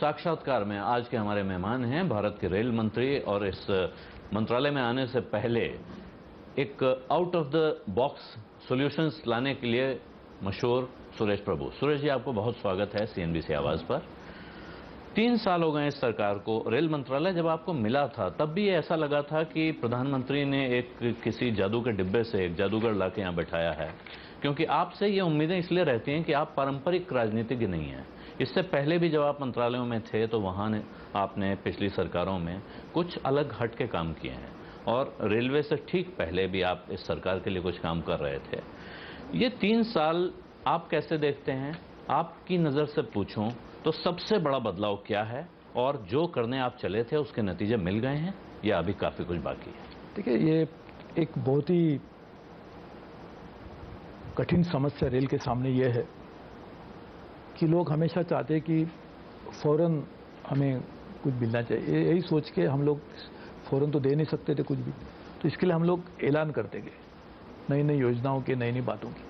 साक्षात्कार में आज के हमारे मेहमान हैं भारत के रेल मंत्री और इस मंत्रालय में आने से पहले एक out of the box solutions लाने के लिए मशहूर सुरेश प्रभु। सुरेश जी, आपको बहुत स्वागत है सीएनबीसी आवाज पर। 3 साल हो गए इस सरकार को। रेल मंत्रालय जब आपको मिला था तब भी ऐसा लगा था कि प्रधानमंत्री ने एक किसी जादू के डिब्बे से एक जादूगर लाके यहाँ बैठाया है, क्योंकि आपसे ये उम्मीदें इसलिए रहती हैं कि आप पारंपरिक राजनीतिज्ञ नहीं हैं। इससे पहले भी जब आप मंत्रालयों में थे तो वहाँ आपने पिछली सरकारों में कुछ अलग हट के काम किए हैं, और रेलवे से ठीक पहले भी आप इस सरकार के लिए कुछ काम कर रहे थे। ये 3 साल आप कैसे देखते हैं? आपकी नज़र से पूछूं तो सबसे बड़ा बदलाव क्या है, और जो करने आप चले थे उसके नतीजे मिल गए हैं या अभी काफ़ी कुछ बाकी है? देखिए, ये एक बहुत ही कठिन समस्या रेल के सामने ये है कि लोग हमेशा चाहते हैं कि फ़ौरन हमें कुछ मिलना चाहिए। यही सोच के हम लोग फ़ौरन तो दे नहीं सकते थे कुछ भी, तो इसके लिए हम लोग ऐलान करते गए नई नई योजनाओं के, नई नई बातों की।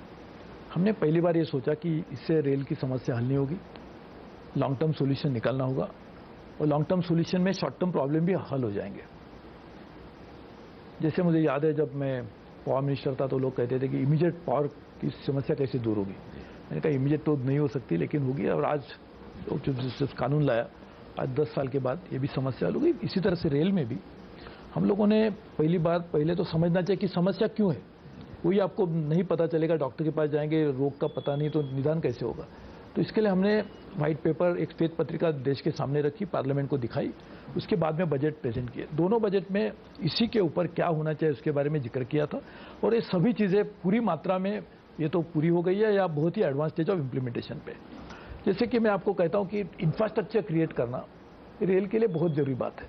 हमने पहली बार ये सोचा कि इससे रेल की समस्या हल नहीं होगी, लॉन्ग टर्म सॉल्यूशन निकालना होगा, और लॉन्ग टर्म सॉल्यूशन में शॉर्ट टर्म प्रॉब्लम भी हल हो जाएंगे। जैसे मुझे याद है, जब मैं पावर मिनिस्टर था तो लोग कहते थे कि इमीडिएट पावर की समस्या कैसे दूर होगी। मैंने कहा इमीडिएट तो नहीं हो सकती, लेकिन होगी। और आज जो कानून लाया, आज 10 साल के बाद ये भी समस्या हल हो गई। इसी तरह से रेल में भी हम लोगों ने पहले तो समझना चाहिए कि समस्या क्यों है। कोई आपको नहीं पता चलेगा, डॉक्टर के पास जाएंगे, रोग का पता नहीं तो निदान कैसे होगा। तो इसके लिए हमने व्हाइट पेपर, एक श्वेत पत्रिका देश के सामने रखी, पार्लियामेंट को दिखाई, उसके बाद में बजट प्रेजेंट किए। दोनों बजट में इसी के ऊपर क्या होना चाहिए उसके बारे में जिक्र किया था, और ये सभी चीज़ें पूरी मात्रा में ये तो पूरी हो गई है या बहुत ही एडवांस स्टेज ऑफ इम्प्लीमेंटेशन पे। जैसे कि मैं आपको कहता हूँ कि इंफ्रास्ट्रक्चर क्रिएट करना रेल के लिए बहुत ज़रूरी बात है।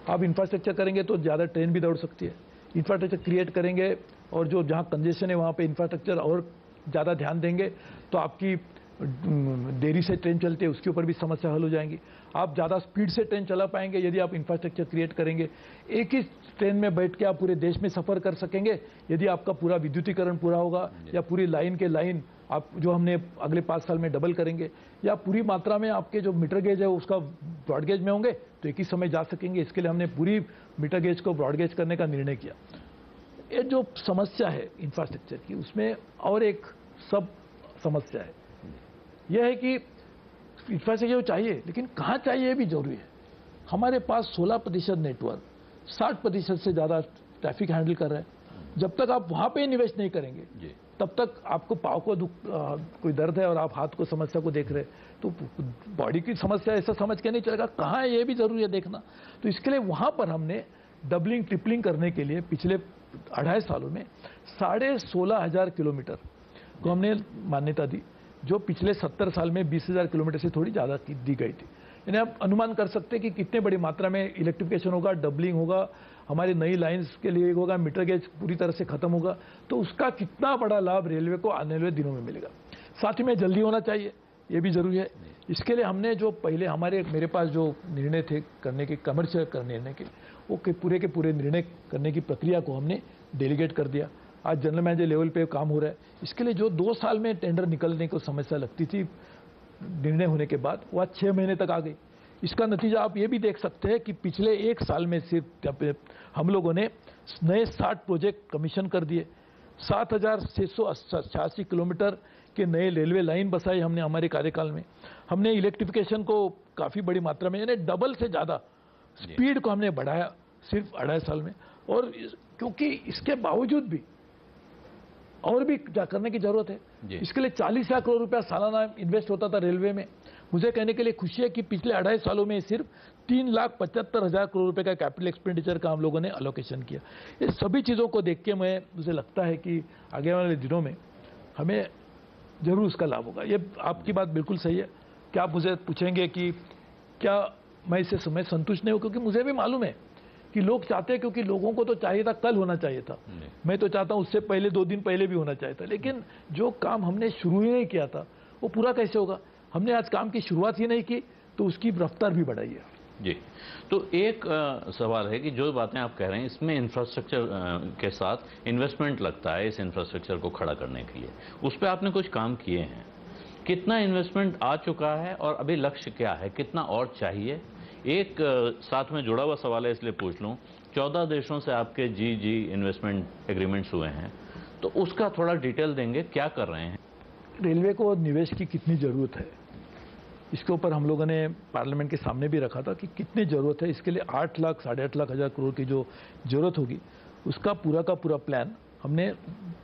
आप इंफ्रास्ट्रक्चर करेंगे तो ज़्यादा ट्रेन भी दौड़ सकती है। इंफ्रास्ट्रक्चर क्रिएट करेंगे और जो जहाँ कंजेशन है वहाँ पे इंफ्रास्ट्रक्चर और ज़्यादा ध्यान देंगे तो आपकी देरी से ट्रेन चलती है उसके ऊपर भी समस्या हल हो जाएंगी। आप ज़्यादा स्पीड से ट्रेन चला पाएंगे यदि आप इंफ्रास्ट्रक्चर क्रिएट करेंगे। एक ही ट्रेन में बैठ के आप पूरे देश में सफ़र कर सकेंगे यदि आपका पूरा विद्युतीकरण पूरा होगा, या पूरी लाइन के लाइन आप जो हमने अगले 5 साल में डबल करेंगे, या पूरी मात्रा में आपके जो मीटर गेज है उसका ब्रॉड गेज में होंगे तो एक ही समय जा सकेंगे। इसके लिए हमने पूरी मीटर गेज को ब्रॉड गेज करने का निर्णय किया। ये जो समस्या है इंफ्रास्ट्रक्चर की, उसमें और एक सब समस्या है, यह है कि इंफ्रास्ट्रक्चर चाहिए, लेकिन कहाँ चाहिए ये भी जरूरी है। हमारे पास 16% नेटवर्क 60% से ज़्यादा ट्रैफिक हैंडल कर रहा है। जब तक आप वहाँ पे निवेश नहीं करेंगे तब तक आपको पाँव को कोई दर्द है और आप हाथ को समस्या को देख रहे हैं, तो बॉडी की समस्या ऐसा समझ के नहीं चलेगा, कहाँ है ये भी जरूरी है देखना। तो इसके लिए वहाँ पर हमने डबलिंग ट्रिपलिंग करने के लिए पिछले 2.5 सालों में 16,500 किलोमीटर को हमने मान्यता दी, जो पिछले 70 साल में 20,000 किलोमीटर से थोड़ी ज़्यादा दी गई थी। यानी आप अनुमान कर सकते हैं कि कितने बड़ी मात्रा में इलेक्ट्रिफिकेशन होगा, डबलिंग होगा, हमारी नई लाइंस के लिए होगा, मीटर गेज पूरी तरह से खत्म होगा, तो उसका कितना बड़ा लाभ रेलवे को आने वाले दिनों में मिलेगा। साथ ही में जल्दी होना चाहिए, ये भी जरूरी है। इसके लिए हमने जो पहले मेरे पास जो निर्णय थे करने के, कमर्शियल निर्णय के, वो के पूरे निर्णय करने की प्रक्रिया को हमने डेलीगेट कर दिया। आज जनरल मैनेजर लेवल पे काम हो रहा है। इसके लिए जो 2 साल में टेंडर निकलने को समस्या लगती थी निर्णय होने के बाद, वो आज 6 महीने तक आ गई। इसका नतीजा आप ये भी देख सकते हैं कि पिछले 1 साल में सिर्फ हम लोगों ने नए 60 प्रोजेक्ट कमीशन कर दिए, 7,686 किलोमीटर के नए रेलवे लाइन बसाई हमने हमारे कार्यकाल में। हमने इलेक्ट्रिफिकेशन को काफ़ी बड़ी मात्रा में, यानी डबल से ज़्यादा स्पीड को हमने बढ़ाया सिर्फ 2.5 साल में। और क्योंकि इसके बावजूद भी और भी करने की जरूरत है। इसके लिए 40 लाख करोड़ रुपया सालाना इन्वेस्ट होता था रेलवे में। मुझे कहने के लिए खुशी है कि पिछले 2.5 सालों में सिर्फ 3,75,000 करोड़ रुपए का कैपिटल एक्सपेंडिचर का हम लोगों ने अलोकेशन किया। ये सभी चीज़ों को देख के मुझे लगता है कि आगे वाले दिनों में हमें जरूर उसका लाभ होगा। ये आपकी बात बिल्कुल सही है कि आप मुझे पूछेंगे कि क्या मैं इससे समय संतुष्ट नहीं हूँ, क्योंकि मुझे भी मालूम है कि लोग चाहते हैं, क्योंकि लोगों को तो चाहिए था, कल होना चाहिए था। मैं तो चाहता हूं उससे पहले 2 दिन पहले भी होना चाहिए था, लेकिन जो काम हमने शुरू ही नहीं किया था वो पूरा कैसे होगा। हमने आज काम की शुरुआत ही नहीं की तो उसकी रफ्तार भी बढ़ाई है। जी, तो एक सवाल है कि जो बातें आप कह रहे हैं इसमें इंफ्रास्ट्रक्चर के साथ इन्वेस्टमेंट लगता है इस इंफ्रास्ट्रक्चर को खड़ा करने के लिए, उस पर आपने कुछ काम किए हैं। कितना इन्वेस्टमेंट आ चुका है और अभी लक्ष्य क्या है, कितना और चाहिए? एक साथ में जुड़ा हुआ सवाल है, इसलिए पूछ लूं, 14 देशों से आपके जी इन्वेस्टमेंट एग्रीमेंट्स हुए हैं, तो उसका थोड़ा डिटेल देंगे, क्या कर रहे हैं? रेलवे को निवेश की कितनी ज़रूरत है, इसके ऊपर हम लोगों ने पार्लियामेंट के सामने भी रखा था कि कितनी ज़रूरत है। इसके लिए 8 लाख, 8.5 लाख हज़ार करोड़ की जो ज़रूरत होगी, उसका पूरा का पूरा प्लान हमने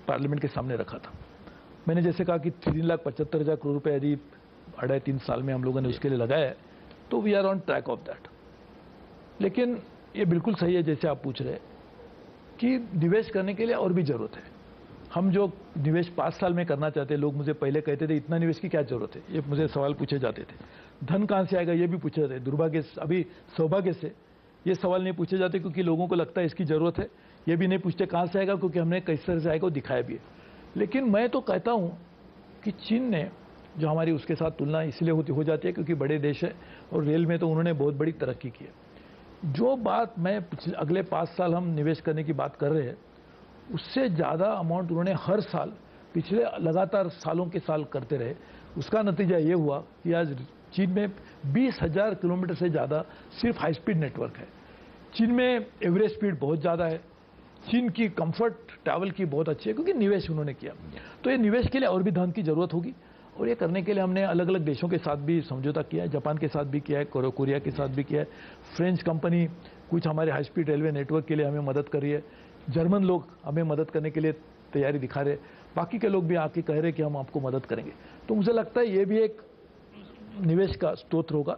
पार्लियामेंट के सामने रखा था। मैंने जैसे कहा कि 3,75,000 करोड़ रुपए यदि 2.5-3 साल में हम लोगों ने उसके लिए लगाया है, तो we are on track of that. लेकिन ये बिल्कुल सही है, जैसे आप पूछ रहे हैं, कि निवेश करने के लिए और भी ज़रूरत है। हम जो निवेश 5 साल में करना चाहते हैं, लोग मुझे पहले कहते थे इतना निवेश की क्या जरूरत है, ये मुझे सवाल पूछे जाते थे। धन कहां से आएगा ये भी पूछे जाते। दुर्भाग्य अभी सौभाग्य से ये सवाल नहीं पूछे जाते, क्योंकि लोगों को लगता है इसकी जरूरत है। ये भी नहीं पूछते कहां से आएगा, क्योंकि हमने किस तरह से आएगा वो दिखाया भी है। लेकिन मैं तो कहता हूं कि चीन ने जो हमारी उसके साथ तुलना इसलिए हो जाती है क्योंकि बड़े देश है, और रेल में तो उन्होंने बहुत बड़ी तरक्की की है। जो बात मैं अगले 5 साल हम निवेश करने की बात कर रहे हैं, उससे ज़्यादा अमाउंट उन्होंने हर साल पिछले लगातार सालों के साल करते रहे। उसका नतीजा ये हुआ कि आज चीन में 20,000 किलोमीटर से ज़्यादा सिर्फ हाई स्पीड नेटवर्क है। चीन में एवरेज स्पीड बहुत ज़्यादा है। चीन की कंफर्ट ट्रैवल की बहुत अच्छी है, क्योंकि निवेश उन्होंने किया। तो ये निवेश के लिए और भी धन की ज़रूरत होगी, और ये करने के लिए हमने अलग अलग देशों के साथ भी समझौता किया है। जापान के साथ भी किया है, कोरिया के साथ भी किया है। फ्रेंच कंपनी कुछ हमारे हाई स्पीड रेलवे नेटवर्क के लिए हमें मदद कर रही है। जर्मन लोग हमें मदद करने के लिए तैयारी दिखा रहे, बाकी के लोग भी आके कह रहे कि हम आपको मदद करेंगे। तो मुझे लगता है ये भी एक निवेश का स्रोत होगा।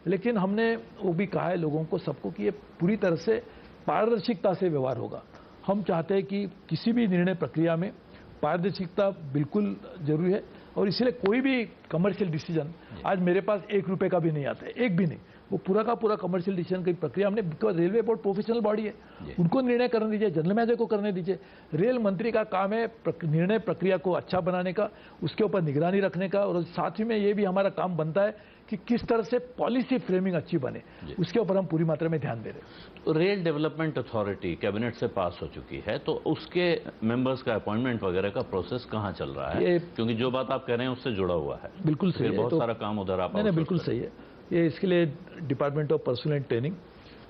लेकिन हमने वो भी कहा है लोगों को, सबको, कि ये पूरी तरह से पारदर्शिता से व्यवहार होगा। हम चाहते हैं कि किसी भी निर्णय प्रक्रिया में पारदर्शिता बिल्कुल जरूरी है, और इसलिए कोई भी कमर्शियल डिसीजन आज मेरे पास 1 रुपए का भी नहीं आता है, एक भी नहीं। वो पूरा का पूरा कमर्शियल डिसीजन की प्रक्रिया हमने, रेलवे बोर्ड प्रोफेशनल बॉडी है, उनको निर्णय करने दीजिए, जनरल मैनेजर को करने दीजिए। रेल मंत्री का काम है निर्णय प्रक्रिया को अच्छा बनाने का, उसके ऊपर निगरानी रखने का, और साथ ही में ये भी हमारा काम बनता है कि किस तरह से पॉलिसी फ्रेमिंग अच्छी बने, उसके ऊपर हम पूरी मात्रा में ध्यान दे रहे हैं। तो रेल डेवलपमेंट अथॉरिटी कैबिनेट से पास हो चुकी है, तो उसके मेंबर्स का अपॉइंटमेंट वगैरह का प्रोसेस कहाँ चल रहा है? क्योंकि जो बात आप कह रहे हैं उससे जुड़ा हुआ है। बिल्कुल सही है, बहुत सारा काम उधर आप नहीं, बिल्कुल सही है। ये इसके लिए department of personal and training,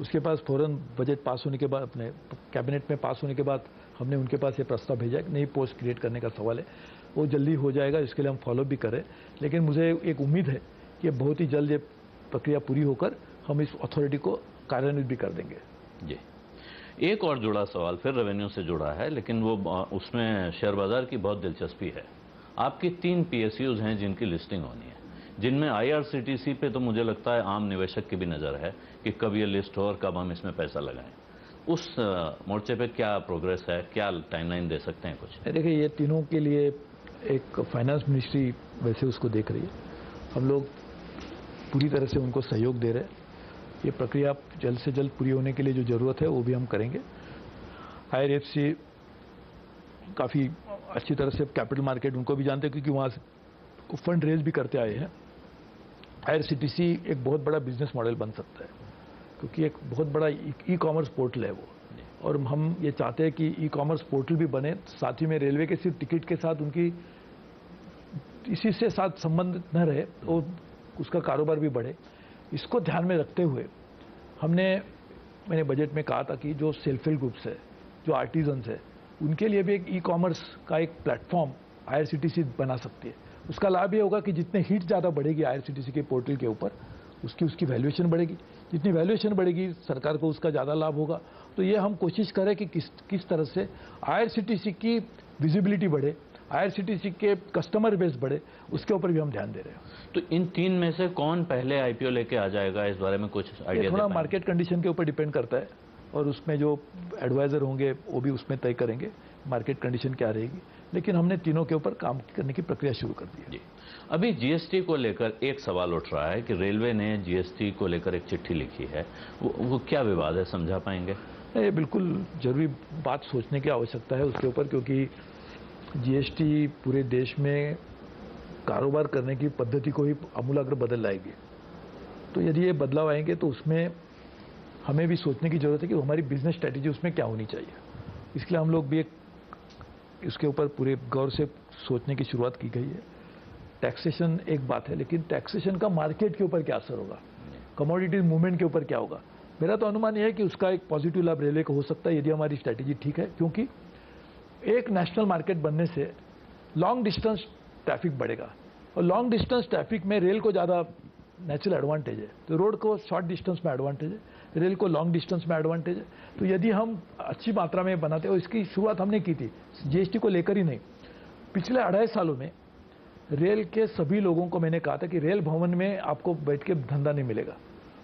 उसके पास फौरन बजट पास होने के बाद, अपने कैबिनेट में पास होने के बाद हमने उनके पास ये प्रस्ताव भेजा है। नई पोस्ट क्रिएट करने का सवाल है, वो जल्दी हो जाएगा, इसके लिए हम फॉलो भी करें। लेकिन मुझे एक उम्मीद है कि बहुत ही जल्द ये प्रक्रिया पूरी होकर हम इस अथॉरिटी को कार्यान्वित भी कर देंगे। जी, एक और जुड़ा सवाल फिर रेवेन्यू से जुड़ा है, लेकिन वो उसमें शेयर बाजार की बहुत दिलचस्पी है। आपकी 3 PSUs हैं जिनकी लिस्टिंग होनी है, जिनमें IRCTC पे तो मुझे लगता है आम निवेशक की भी नज़र है कि कब ये लिस्ट हो और कब हम इसमें पैसा लगाएं। उस मोर्चे पे क्या प्रोग्रेस है, क्या टाइमलाइन दे सकते हैं कुछ? देखिए, ये तीनों के लिए एक फाइनेंस मिनिस्ट्री वैसे उसको देख रही है। हम लोग पूरी तरह से उनको सहयोग दे रहे हैं। ये प्रक्रिया जल्द से जल्द पूरी होने के लिए जो ज़रूरत है वो भी हम करेंगे। IRFC काफ़ी अच्छी तरह से कैपिटल मार्केट उनको भी जानते हैं, क्योंकि वहाँ से फंड रेज भी करते आए हैं। IRCTC एक बहुत बड़ा बिजनेस मॉडल बन सकता है, क्योंकि एक बहुत बड़ा ई-कॉमर्स पोर्टल है वो, और हम ये चाहते हैं कि ई-कॉमर्स पोर्टल भी बने, साथ ही में रेलवे के सिर्फ टिकट के साथ उनकी इसी से साथ संबंध न रहे, तो उसका कारोबार भी बढ़े। इसको ध्यान में रखते हुए मैंने बजट में कहा था कि जो सेल्फ हेल्प ग्रुप्स है, जो आर्टिजन्स है, उनके लिए भी एक ई-कॉमर्स का एक प्लेटफॉर्म IRCTC बना सकती है। उसका लाभ ये होगा कि जितने हिट ज़्यादा बढ़ेगी IRCTC के पोर्टल के ऊपर, उसकी वैल्यूएशन बढ़ेगी। जितनी वैल्यूएशन बढ़ेगी, सरकार को उसका ज़्यादा लाभ होगा। तो ये हम कोशिश करें कि किस तरह से IRCTC की विजिबिलिटी बढ़े, IRCTC के कस्टमर बेस बढ़े, उसके ऊपर भी हम ध्यान दे रहे हैं। तो इन 3 में से कौन पहले IPO लेके आ जाएगा, इस बारे में कुछ आइडिया? थोड़ा मार्केट कंडीशन के ऊपर डिपेंड करता है, और उसमें जो एडवाइजर होंगे वो भी उसमें तय करेंगे मार्केट कंडीशन क्या रहेगी। लेकिन हमने तीनों के ऊपर काम करने की प्रक्रिया शुरू कर दी है। अभी GST को लेकर एक सवाल उठ रहा है कि रेलवे ने GST को लेकर एक चिट्ठी लिखी है, वो क्या विवाद है, समझा पाएंगे? ये बिल्कुल जरूरी बात सोचने की आवश्यकता है उसके ऊपर, क्योंकि GST पूरे देश में कारोबार करने की पद्धति को ही आमूलाग्र बदल लाएगी। तो यदि ये बदलाव आएंगे तो उसमें हमें भी सोचने की जरूरत है कि हमारी बिजनेस स्ट्रेटेजी उसमें क्या होनी चाहिए। इसलिए हम लोग भी इसके ऊपर पूरे गौर से सोचने की शुरुआत की गई है। टैक्सेशन एक बात है, लेकिन टैक्सेशन का मार्केट के ऊपर क्या असर होगा, कमोडिटीज मूवमेंट के ऊपर क्या होगा। मेरा तो अनुमान यह है कि उसका एक पॉजिटिव लाभ रेलवे को हो सकता है यदि हमारी स्ट्रैटेजी ठीक है, क्योंकि एक नेशनल मार्केट बनने से लॉन्ग डिस्टेंस ट्रैफिक बढ़ेगा और लॉन्ग डिस्टेंस ट्रैफिक में रेल को ज़्यादा नेचुरल एडवांटेज है। तो रोड को शॉर्ट डिस्टेंस में एडवांटेज है, रेल को लॉन्ग डिस्टेंस में एडवांटेज है। तो यदि हम अच्छी मात्रा में बनाते, और इसकी शुरुआत हमने की थी जीएसटी को लेकर ही नहीं, पिछले 2.5 सालों में रेल के सभी लोगों को मैंने कहा था कि रेल भवन में आपको बैठ के धंधा नहीं मिलेगा,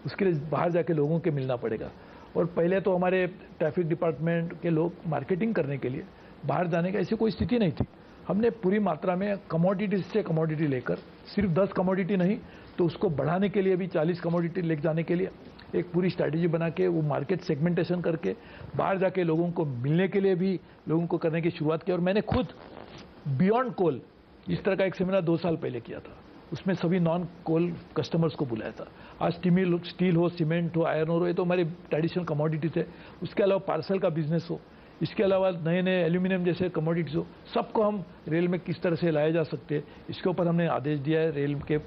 उसके लिए बाहर जाके लोगों के मिलना पड़ेगा। और पहले तो हमारे ट्रैफिक डिपार्टमेंट के लोग मार्केटिंग करने के लिए बाहर जाने की ऐसी कोई स्थिति नहीं थी। हमने पूरी मात्रा में कमोडिटी से कमोडिटी लेकर, सिर्फ 10 कमोडिटी नहीं तो उसको बढ़ाने के लिए भी 40 कमोडिटी लेकर जाने के लिए एक पूरी स्ट्रैटेजी बना के, वो मार्केट सेगमेंटेशन करके बाहर जाके लोगों को मिलने के लिए भी लोगों को करने की शुरुआत की। और मैंने खुद बियॉन्ड कोल इस तरह का एक सेमिनार 2 साल पहले किया था, उसमें सभी नॉन कोल कस्टमर्स को बुलाया था। आज स्टील हो, सीमेंट हो, आयरन हो, ये तो हमारे ट्रेडिशनल कमोडिटीज है। उसके अलावा पार्सल का बिजनेस हो, इसके अलावा नए नए एल्यूमिनियम जैसे कमोडिटीज हो, सबको हम रेल में किस तरह से लाया जा सकते हैं, इसके ऊपर हमने आदेश दिया है रेल के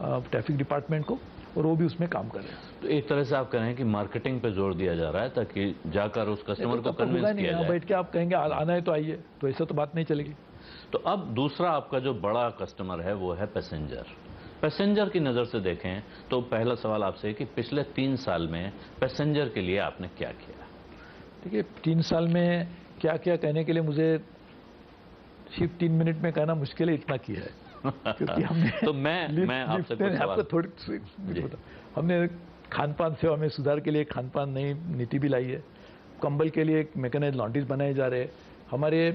ट्रैफिक डिपार्टमेंट को, और वो भी उसमें काम कर रहे हैं। तो एक तरह से आप कह रहे हैं कि मार्केटिंग पे जोर दिया जा रहा है ताकि जाकर उस कस्टमर को कन्विंस किया जाए। बैठ के आप कहेंगे आना है तो आइए, तो ऐसा तो बात नहीं चलेगी। तो अब दूसरा आपका जो बड़ा कस्टमर है वो है पैसेंजर। पैसेंजर की नज़र से देखें तो पहला सवाल आपसे कि पिछले 3 साल में पैसेंजर के लिए आपने क्या किया? देखिए 3 साल में क्या क्या कहने के लिए मुझे सिर्फ 3 मिनट में कहना मुश्किल है, इतना किया है। क्योंकि हमने तो मैं आपसे कुछ सवाल थोड़ी हमने खान पान सेवा में सुधार के लिए खान पान नई नीति भी लाई है। कंबल के लिए एक मैकेनाइज्ड लॉन्ड्रीज बनाए जा रहे हैं। हमारे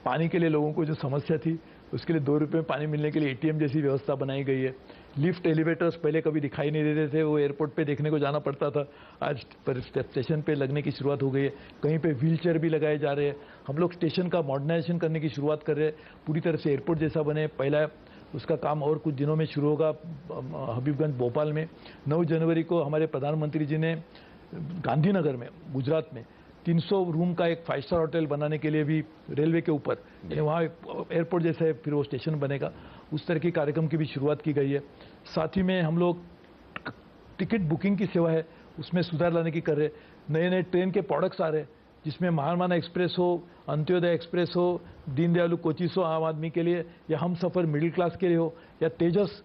पानी के लिए लोगों को जो समस्या थी उसके लिए 2 रुपये में पानी मिलने के लिए एटीएम जैसी व्यवस्था बनाई गई है। लिफ्ट एलिवेटर्स पहले कभी दिखाई नहीं देते थे, वो एयरपोर्ट पे देखने को जाना पड़ता था, आज पर स्टेशन पे लगने की शुरुआत हो गई है। कहीं पे व्हीलचेयर भी लगाए जा रहे हैं। हम लोग स्टेशन का मॉडर्नाइजेशन करने की शुरुआत कर रहे हैं, पूरी तरह से एयरपोर्ट जैसा बने। पहला उसका काम और कुछ दिनों में शुरू होगा हबीबगंज भोपाल में। 9 जनवरी को हमारे प्रधानमंत्री जी ने गांधीनगर में, गुजरात में 300 रूम का एक 5 स्टार होटल बनाने के लिए भी रेलवे के ऊपर, वहाँ एयरपोर्ट जैसा है, फिर वो स्टेशन बनेगा, उस तरह के कार्यक्रम की भी शुरुआत की गई है। साथ ही में हम लोग टिकट बुकिंग की सेवा है उसमें सुधार लाने की कर रहे। नए नए ट्रेन के प्रोडक्ट्स आ रहे हैं जिसमें महामाना एक्सप्रेस हो, अंत्योदय एक्सप्रेस हो, दीनदयालु कोचिस हो आम आदमी के लिए, या हम सफ़र मिडिल क्लास के लिए हो, या तेजस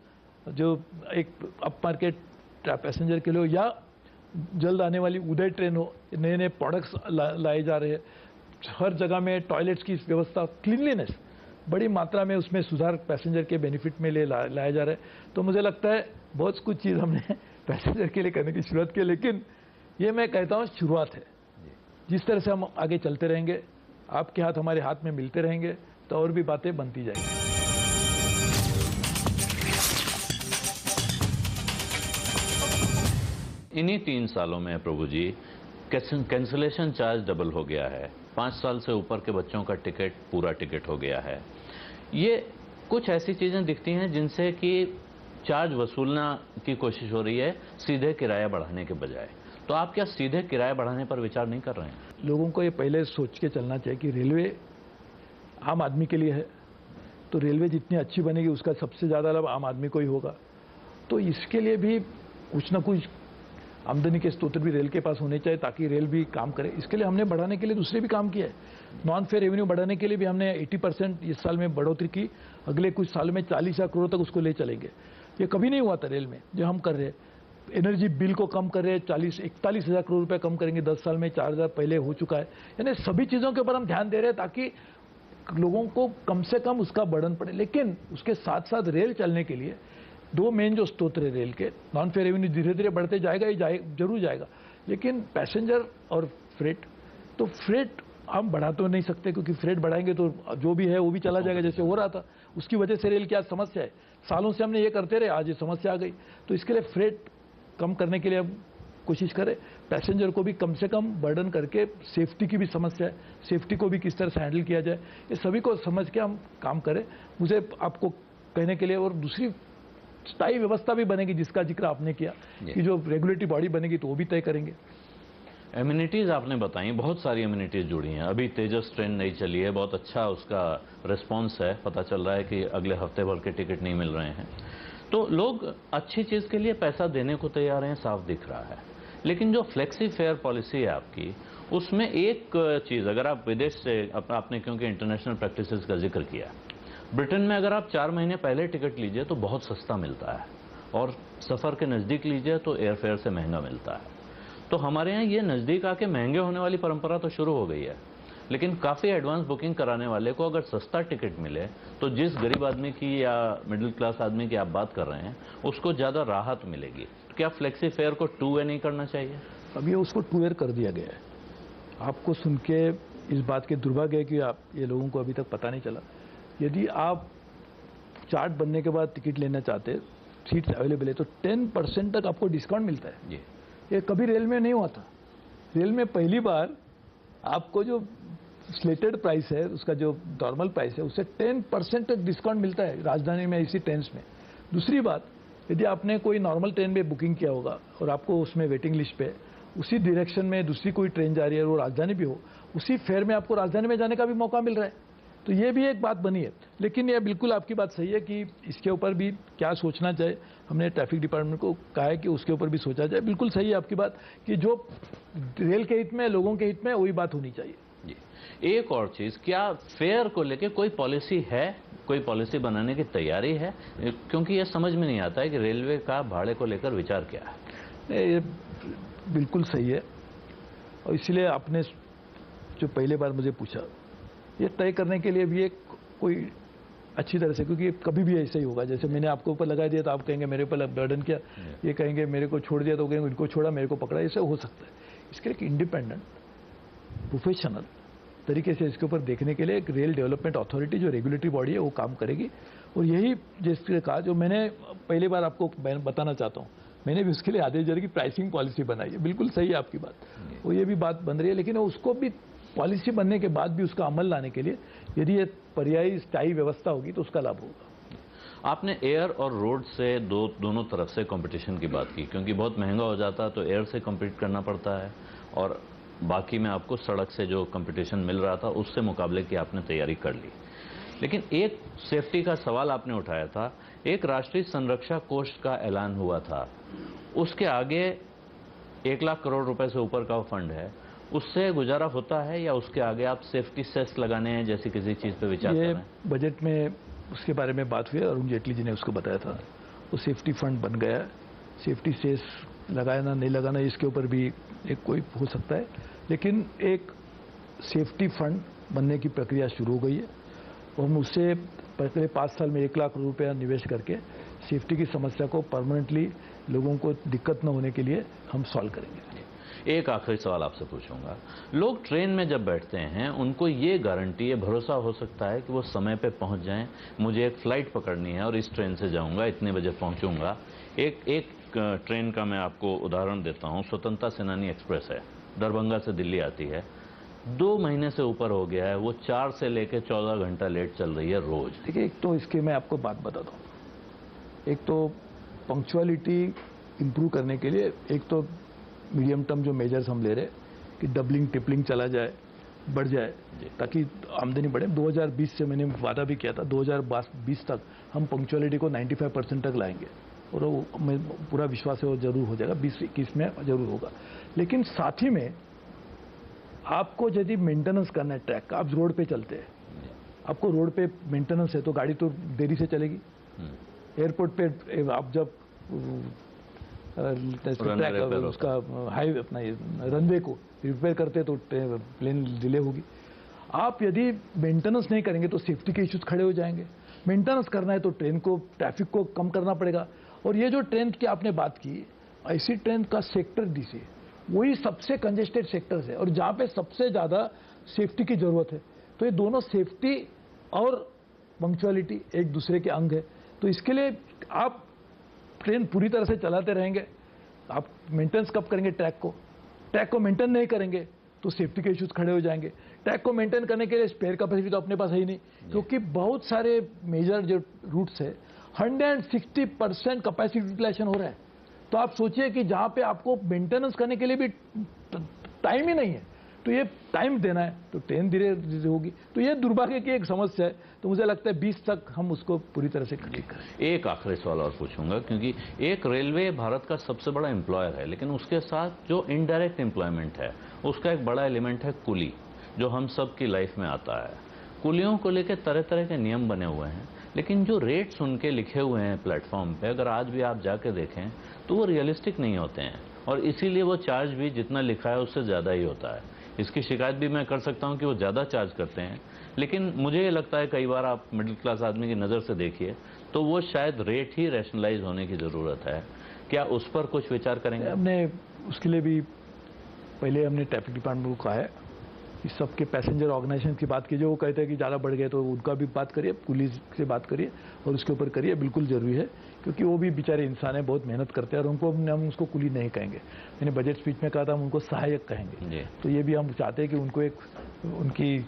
जो एक अप मार्केट पैसेंजर के लिए हो, या जल्द आने वाली उदय ट्रेन हो। नए नए प्रोडक्ट्स लाए जा रहे हैं। हर जगह में टॉयलेट्स की व्यवस्था, क्लीनलीनेस बड़ी मात्रा में उसमें सुधार पैसेंजर के बेनिफिट में लाया जा रहा है। तो मुझे लगता है बहुत कुछ चीज़ हमने पैसेंजर के लिए करने की शुरुआत की, लेकिन ये मैं कहता हूँ शुरुआत है। जिस तरह से हम आगे चलते रहेंगे, आपके हाथ हमारे हाथ में मिलते रहेंगे, तो और भी बातें बनती जाएंगी। इन्हीं 3 सालों में प्रभु जी कैंसिलेशन चार्ज डबल हो गया है। 5 साल से ऊपर के बच्चों का टिकट पूरा टिकट हो गया है। ये कुछ ऐसी चीज़ें दिखती हैं जिनसे कि चार्ज वसूलना की कोशिश हो रही है सीधे किराया बढ़ाने के बजाय। तो आप क्या सीधे किराया बढ़ाने पर विचार नहीं कर रहे हैं? लोगों को ये पहले सोच के चलना चाहिए कि रेलवे आम आदमी के लिए है, तो रेलवे जितनी अच्छी बनेगी उसका सबसे ज़्यादा लाभ आम आदमी को ही होगा। तो इसके लिए भी कुछ ना कुछ आमदनी के स्रोत भी रेल के पास होने चाहिए ताकि रेल भी काम करे। इसके लिए हमने बढ़ाने के लिए दूसरे भी काम किया है। नॉन फेयर रेवेन्यू बढ़ाने के लिए भी हमने 80% इस साल में बढ़ोतरी की। अगले कुछ साल में 40,000 करोड़ तक उसको ले चलेंगे। ये कभी नहीं हुआ था रेल में, जो हम कर रहे हैं। एनर्जी बिल को कम कर रहे हैं, 41,000 करोड़ रुपए कम करेंगे 10 साल में, 4,000 पहले हो चुका है। यानी सभी चीज़ों के ऊपर हम ध्यान दे रहे हैं ताकि लोगों को कम से कम उसका बर्डन पड़े। लेकिन उसके साथ साथ रेल चलने के लिए 2 मेन जो स्रोत है रेल के, नॉन फेयर रेवेन्यू धीरे धीरे बढ़ते जाएगा ही जरूर जाएगा, लेकिन पैसेंजर और फ्रेट, तो फ्रेट हम बढ़ा तो नहीं सकते क्योंकि फ्रेट बढ़ाएंगे तो जो भी है वो भी चला जाएगा जैसे हो रहा था। उसकी वजह से रेल की आज समस्या है। सालों से हमने ये करते रहे, आज ये समस्या आ गई। तो इसके लिए फ्रेट कम करने के लिए हम कोशिश करें, पैसेंजर को भी कम से कम बर्डन करके। सेफ्टी की भी समस्या है, सेफ्टी को भी किस तरह से हैंडल किया जाए, ये सभी को समझ के हम काम करें। मुझे आपको कहने के लिए और दूसरी स्थायी व्यवस्था भी बनेगी जिसका जिक्र आपने किया कि जो रेगुलेटरी बॉडी बनेगी तो वो भी तय करेंगे। एम्यूनिटीज़ आपने बताई, बहुत सारी एम्यूनिटीज़ जुड़ी हैं। अभी तेजस ट्रेन नई चली है, बहुत अच्छा उसका रिस्पांस है, पता चल रहा है कि अगले हफ्ते भर के टिकट नहीं मिल रहे हैं। तो लोग अच्छी चीज़ के लिए पैसा देने को तैयार हैं, साफ दिख रहा है। लेकिन जो फ्लेक्सी फेयर पॉलिसी है आपकी, उसमें एक चीज़, अगर आप विदेश से, आपने क्योंकि इंटरनेशनल प्रैक्टिसेस का जिक्र किया, ब्रिटेन में अगर आप 4 महीने पहले टिकट लीजिए तो बहुत सस्ता मिलता है, और सफ़र के नज़दीक लीजिए तो एयरफेयर से महंगा मिलता है। तो हमारे यहाँ ये नज़दीक आके महंगे होने वाली परंपरा तो शुरू हो गई है, लेकिन काफ़ी एडवांस बुकिंग कराने वाले को अगर सस्ता टिकट मिले तो जिस गरीब आदमी की या मिडिल क्लास आदमी की आप बात कर रहे हैं, उसको ज़्यादा राहत मिलेगी। तो क्या फ्लेक्सी फेयर को 2 वे नहीं करना चाहिए? अब ये उसको 2 वे कर दिया गया है। आपको सुन के इस बात के दुर्भाग्य है कि आप ये लोगों को अभी तक पता नहीं चला। यदि आप चार्ट बनने के बाद टिकट लेना चाहते हैं, सीट्स अवेलेबल है, तो 10% तक आपको डिस्काउंट मिलता है। जी। ये कभी रेल में नहीं हुआ था। रेल में पहली बार आपको जो स्लेटेड प्राइस है, उसका जो नॉर्मल प्राइस है, उससे 10% तक डिस्काउंट मिलता है राजधानी में इसी ट्रेन्स में। दूसरी बात, यदि आपने कोई नॉर्मल ट्रेन में बुकिंग किया होगा और आपको उसमें वेटिंग लिस्ट पे उसी डायरेक्शन में दूसरी कोई ट्रेन जा रही है और वो राजधानी भी हो, उसी फेयर में आपको राजधानी में जाने का भी मौका मिल रहा है। तो ये भी एक बात बनी है। लेकिन ये बिल्कुल आपकी बात सही है कि इसके ऊपर भी क्या सोचना चाहिए। हमने ट्रैफिक डिपार्टमेंट को कहा है कि उसके ऊपर भी सोचा जाए। बिल्कुल सही है आपकी बात कि जो रेल के हित में, लोगों के हित में, वही बात होनी चाहिए। जी। एक और चीज़, क्या फेयर को लेके कोई पॉलिसी है, कोई पॉलिसी बनाने की तैयारी है? क्योंकि ये समझ में नहीं आता है कि रेलवे का भाड़े को लेकर विचार क्या है। ये बिल्कुल सही है, और इसलिए आपने जो पहले बार मुझे पूछा, ये तय करने के लिए भी एक कोई अच्छी तरह से, क्योंकि कभी भी ऐसा ही होगा, जैसे मैंने आपके ऊपर लगा दिया तो आप कहेंगे मेरे ऊपर बर्डन किया, ये कहेंगे मेरे को छोड़ दिया तो कहेंगे इनको छोड़ा, मेरे को पकड़ा, ऐसा हो सकता है। इसके लिए एक इंडिपेंडेंट प्रोफेशनल तरीके से इसके ऊपर देखने के लिए एक रेल डेवलपमेंट अथॉरिटी, जो रेगुलेटरी बॉडी है, वो काम करेगी। और यही जैसे कहा, जो मैंने पहली बार आपको बताना चाहता हूँ, मैंने भी उसके लिए आदेश जारी की प्राइसिंग पॉलिसी बनाई है। बिल्कुल सही है आपकी बात, वो ये भी बात बन रही है, लेकिन उसको भी पॉलिसी बनने के बाद भी उसका अमल लाने के लिए यदि ये पर्यायी स्थायी व्यवस्था होगी तो उसका लाभ होगा। आपने एयर और रोड से दोनों तरफ से कंपटीशन की बात की, क्योंकि बहुत महंगा हो जाता है तो एयर से कम्पीट करना पड़ता है, और बाकी में आपको सड़क से जो कंपटीशन मिल रहा था उससे मुकाबले की आपने तैयारी कर ली। लेकिन एक सेफ्टी का सवाल आपने उठाया था। एक राष्ट्रीय संरक्षा कोष का ऐलान हुआ था, उसके आगे 1 लाख करोड़ रुपए से ऊपर का फंड है, उससे गुजारा होता है, या उसके आगे आप सेफ्टी सेस लगाने हैं जैसी किसी चीज़ पे विचार कर रहे हैं? बजट में उसके बारे में बात हुई, अरुण जेटली जी ने उसको बताया था, वो सेफ्टी फंड बन गया है। सेफ्टी सेस लगाना नहीं लगाना इसके ऊपर भी एक कोई हो सकता है, लेकिन एक सेफ्टी फंड बनने की प्रक्रिया शुरू हो गई है, और हम उससे पिछले 5 साल में 1 लाख करोड़ रुपया निवेश करके सेफ्टी की समस्या को परमानेंटली, लोगों को दिक्कत न होने के लिए हम सॉल्व करेंगे। एक आखिरी सवाल आपसे पूछूंगा। लोग ट्रेन में जब बैठते हैं, उनको ये गारंटी, ये भरोसा हो सकता है कि वो समय पे पहुंच जाएं, मुझे एक फ्लाइट पकड़नी है और इस ट्रेन से जाऊंगा, इतने बजे पहुंचूंगा। एक ट्रेन का मैं आपको उदाहरण देता हूं, स्वतंत्रता सेनानी एक्सप्रेस है, दरभंगा से दिल्ली आती है, 2 महीने से ऊपर हो गया है, वो 4 से लेकर 14 घंटा लेट चल रही है रोज। देखिए, एक तो इसके मैं आपको बात बताता हूँ। एक तो पंक्चुअलिटी इंप्रूव करने के लिए, एक तो मीडियम टर्म जो मेजर्स हम ले रहे कि डबलिंग टिपलिंग चला जाए, बढ़ जाए, ताकि आमदनी बढ़े। 2020 से मैंने वादा भी किया था, 2020 तक हम पंक्चुअलिटी को 95% तक लाएंगे, और वो पूरा विश्वास है वो जरूर हो जाएगा, 2021 में जरूर होगा। लेकिन साथ ही में आपको यदि मेंटेनेंस करना है ट्रैक का, आप रोड पे चलते हैं, आपको रोड पे मेंटेनेंस है तो गाड़ी तो देरी से चलेगी। एयरपोर्ट पे आप जब ट्रैक उसका हाईवे अपना रनवे को रिपेयर करते तो प्लेन डिले होगी। आप यदि मेंटेनेंस नहीं करेंगे तो सेफ्टी के इश्यूज खड़े हो जाएंगे। मेंटेनेंस करना है तो ट्रेन को, ट्रैफिक को कम करना पड़ेगा। और ये जो ट्रेन की आपने बात की, ऐसी ट्रेन का सेक्टर डीसी वही सबसे कंजेस्टेड सेक्टर्स है और जहां पे सबसे ज्यादा सेफ्टी की जरूरत है। तो ये दोनों, सेफ्टी और पंक्चुअलिटी, एक दूसरे के अंग है। तो इसके लिए आप ट्रेन पूरी तरह से चलाते रहेंगे, आप मेंटेनेंस कब करेंगे ट्रैक को मेंटेन नहीं करेंगे तो सेफ्टी के इश्यूज खड़े हो जाएंगे। ट्रैक को मेंटेन करने के लिए स्पेयर कैपेसिटी तो अपने पास है ही नहीं, क्योंकि बहुत सारे मेजर जो रूट्स है 160% कैपेसिटी यूटिलाइजेशन हो रहा है। तो आप सोचिए कि जहां पे आपको मेंटेनेंस करने के लिए भी टाइम ही नहीं है। तो ये टाइम देना है तो ट्रेन धीरे धीरे होगी। तो ये दुर्भाग्य की एक समस्या है। तो मुझे लगता है 20 तक हम उसको पूरी तरह से ठीक करें। एक आखिरी सवाल और पूछूंगा, क्योंकि एक रेलवे भारत का सबसे बड़ा एम्प्लॉयर है, लेकिन उसके साथ जो इनडायरेक्ट एम्प्लॉयमेंट है उसका एक बड़ा एलिमेंट है कुली, जो हम सब की लाइफ में आता है। कुलियों को लेकर तरह तरह के नियम बने हुए हैं, लेकिन जो रेट्स उनके लिखे हुए हैं प्लेटफॉर्म पे, अगर आज भी आप जाके देखें तो वो रियलिस्टिक नहीं होते हैं, और इसीलिए वो चार्ज भी जितना लिखा है उससे ज़्यादा ही होता है। इसकी शिकायत भी मैं कर सकता हूं कि वो ज़्यादा चार्ज करते हैं, लेकिन मुझे ये लगता है कई बार आप मिडिल क्लास आदमी की नज़र से देखिए तो वो शायद रेट ही रैशनलाइज होने की ज़रूरत है। क्या उस पर कुछ विचार करेंगे? हमने उसके लिए भी पहले हमने ट्रैफिक डिपार्टमेंट को कहा है कि सबके पैसेंजर ऑर्गेनाइजेशन की बात कीजिए। वो कहते हैं कि ज़्यादा बढ़ गए तो उनका भी बात करिए, पुलिस से बात करिए और उसके ऊपर करिए, बिल्कुल ज़रूरी है, क्योंकि वो भी बेचारे इंसान है, बहुत मेहनत करते हैं। और उनको हम उसको कुली नहीं कहेंगे, मैंने बजट स्पीच में कहा था हम उनको सहायक कहेंगे। तो ये भी हम चाहते हैं कि उनको एक उनकी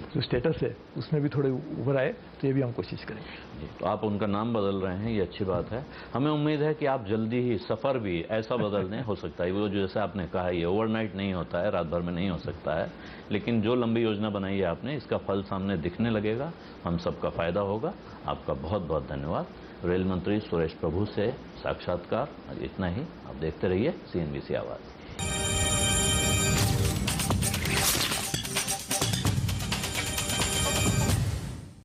जो स्टेटस है उसमें भी थोड़े उभर आए, तो ये भी हम कोशिश करेंगे। तो आप उनका नाम बदल रहे हैं, ये अच्छी बात है। हमें उम्मीद है कि आप जल्दी ही सफ़र भी ऐसा बदल दें, हो सकता है वो जैसे आपने कहा ये ओवरनाइट नहीं होता है, रात भर में नहीं हो सकता है, लेकिन जो लंबी योजना बनाई है आपने इसका फल सामने दिखने लगेगा, हम सबका फायदा होगा। आपका बहुत बहुत धन्यवाद। रेल मंत्री सुरेश प्रभु से साक्षात्कार इतना ही। आप देखते रहिए CNBC आवाज़।